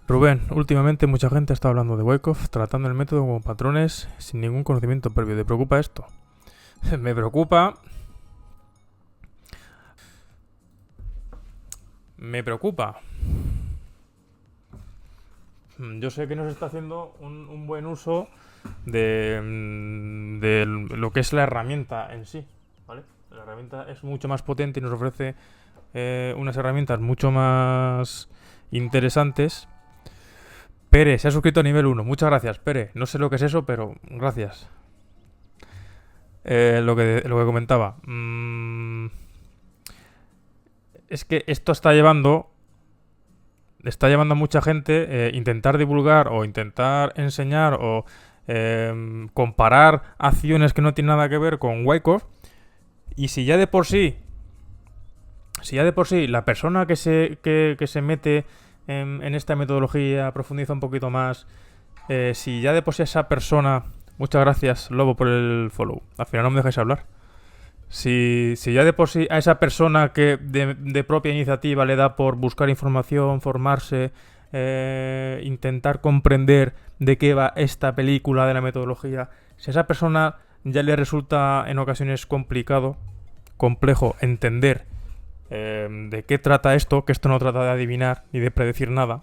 Rubén, últimamente mucha gente está hablando de Wyckoff tratando el método como patrones sin ningún conocimiento previo. ¿Te preocupa esto? Me preocupa. Me preocupa. Yo sé que no se está haciendo un buen uso de lo que es la herramienta en sí, ¿vale? La herramienta es mucho más potente y nos ofrece unas herramientas mucho más interesantes. Pere, se ha suscrito a nivel 1. Muchas gracias, Pere. No sé lo que es eso, pero gracias. Lo que comentaba. Es que esto está llevando a mucha gente intentar divulgar o intentar enseñar o comparar acciones que no tienen nada que ver con Wyckoff. Y si ya de por sí la persona que se mete en esta metodología profundiza un poquito más, si ya de por sí esa persona... Muchas gracias, Lobo, por el follow. Al final no me dejáis hablar. Si ya de por sí a esa persona que de propia iniciativa le da por buscar información, formarse, intentar comprender de qué va esta película de la metodología, si a esa persona ya le resulta en ocasiones complejo entender de qué trata esto, que esto no trata de adivinar ni de predecir nada,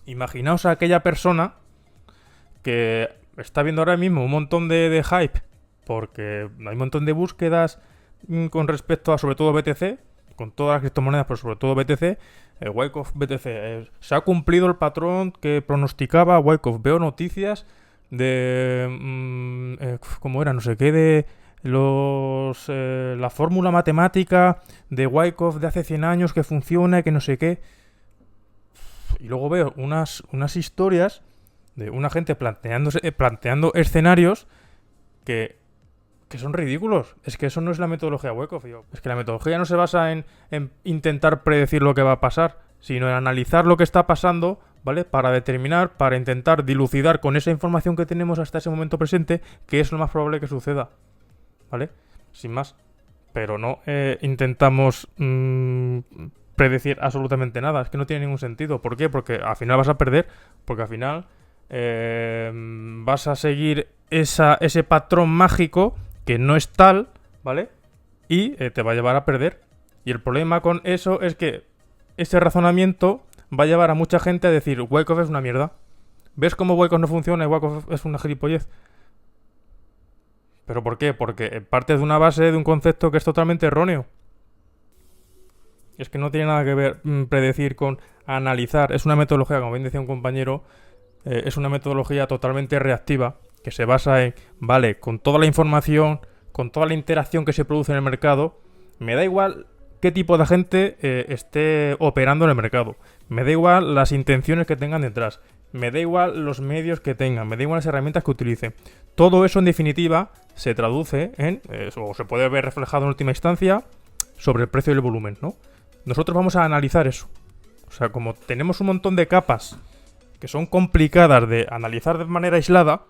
imaginaos a aquella persona que está viendo ahora mismo un montón de hype porque hay un montón de búsquedas con respecto a sobre todo BTC, con todas las criptomonedas, pero sobre todo BTC, Wyckoff BTC. Se ha cumplido el patrón que pronosticaba Wyckoff. Veo noticias de... ¿cómo era? No sé qué, de la fórmula matemática de Wyckoff de hace 100 años que funciona y que no sé qué. Y luego veo unas historias de una gente planteando escenarios que son ridículos. Es que eso no es la metodología Wyckoff. Es que la metodología no se basa en intentar predecir lo que va a pasar, sino en analizar lo que está pasando, ¿vale? Para determinar, para intentar dilucidar con esa información que tenemos hasta ese momento presente qué es lo más probable que suceda, ¿vale? Sin más. Pero no intentamos predecir absolutamente nada. Es que no tiene ningún sentido. ¿Por qué? Porque al final vas a perder. Porque al final vas a seguir ese patrón mágico que no es tal, ¿vale? Y te va a llevar a perder. Y el problema con eso es que ese razonamiento va a llevar a mucha gente a decir Wyckoff es una mierda. ¿Ves cómo Wyckoff no funciona y Wyckoff es una gilipollez? ¿Pero por qué? Porque parte de una base, de un concepto que es totalmente erróneo. Es que no tiene nada que ver predecir con analizar. Es una metodología, como bien decía un compañero, es una metodología totalmente reactiva que se basa en, vale, con toda la información, con toda la interacción que se produce en el mercado, me da igual qué tipo de gente esté operando en el mercado. Me da igual las intenciones que tengan detrás. Me da igual los medios que tengan. Me da igual las herramientas que utilicen. Todo eso, en definitiva, se traduce en, o se puede ver reflejado en última instancia, sobre el precio y el volumen, ¿no? Nosotros vamos a analizar eso. O sea, como tenemos un montón de capas que son complicadas de analizar de manera aislada,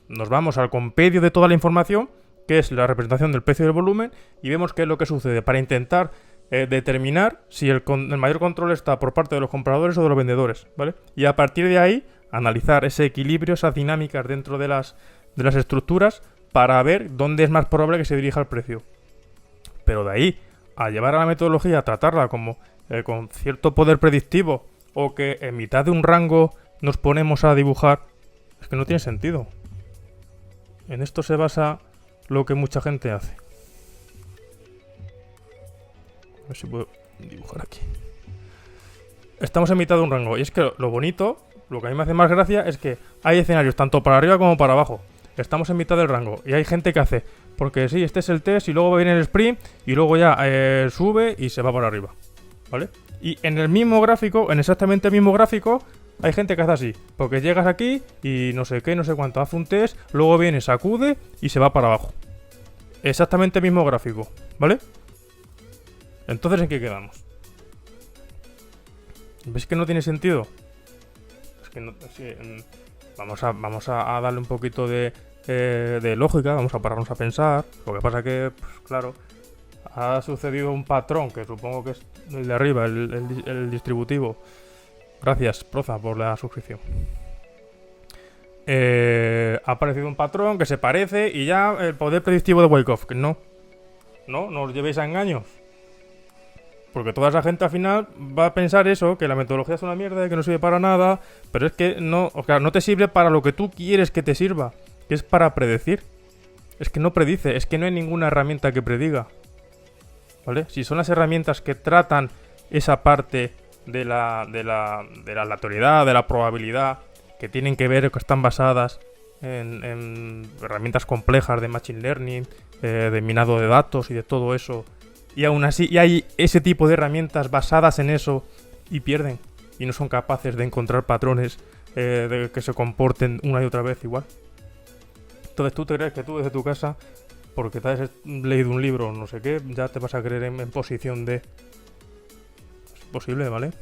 nos vamos al compendio de toda la información, que es la representación del precio y del volumen, y vemos qué es lo que sucede para intentar determinar si el mayor control está por parte de los compradores o de los vendedores, ¿vale? Y a partir de ahí, analizar ese equilibrio, esas dinámicas dentro de las estructuras para ver dónde es más probable que se dirija el precio. Pero de ahí a llevar a la metodología, a tratarla como con cierto poder predictivo, o que en mitad de un rango nos ponemos a dibujar, es que no tiene sentido. En esto se basa lo que mucha gente hace. A ver si puedo dibujar aquí. Estamos en mitad de un rango. Y es que lo bonito, lo que a mí me hace más gracia, es que hay escenarios tanto para arriba como para abajo. Estamos en mitad del rango. Y hay gente que hace, porque sí, este es el test y luego viene el sprint y luego ya sube y se va para arriba, ¿vale? Y en el mismo gráfico, en exactamente el mismo gráfico, hay gente que hace así, porque llegas aquí y no sé qué, no sé cuánto, hace un test, luego viene, sacude y se va para abajo. Exactamente el mismo gráfico, ¿vale? Entonces, ¿en qué quedamos? ¿Ves que no tiene sentido? Es que no... vamos a darle un poquito de lógica, vamos a pararnos a pensar. Lo que pasa que, pues, claro, ha sucedido un patrón que supongo que es el de arriba, el distributivo, Gracias, Proza, por la suscripción. Ha aparecido un patrón que se parece y ya el poder predictivo de Wyckoff. Que no os llevéis a engaños. Porque toda esa gente al final va a pensar eso, que la metodología es una mierda y que no sirve para nada, pero es que no, o sea, no te sirve para lo que tú quieres que te sirva, que es para predecir. Es que no predice, es que no hay ninguna herramienta que prediga. ¿Vale? Si son las herramientas que tratan esa parte de la aleatoriedad, de la probabilidad, que tienen que ver, que están basadas en herramientas complejas de machine learning, de minado de datos y de todo eso, y aún así y hay ese tipo de herramientas basadas en eso y pierden, y no son capaces de encontrar patrones de que se comporten una y otra vez igual. Entonces tú te crees que tú desde tu casa, porque te has leído un libro o no sé qué, ya te vas a creer en posición de... Es posible, ¿vale?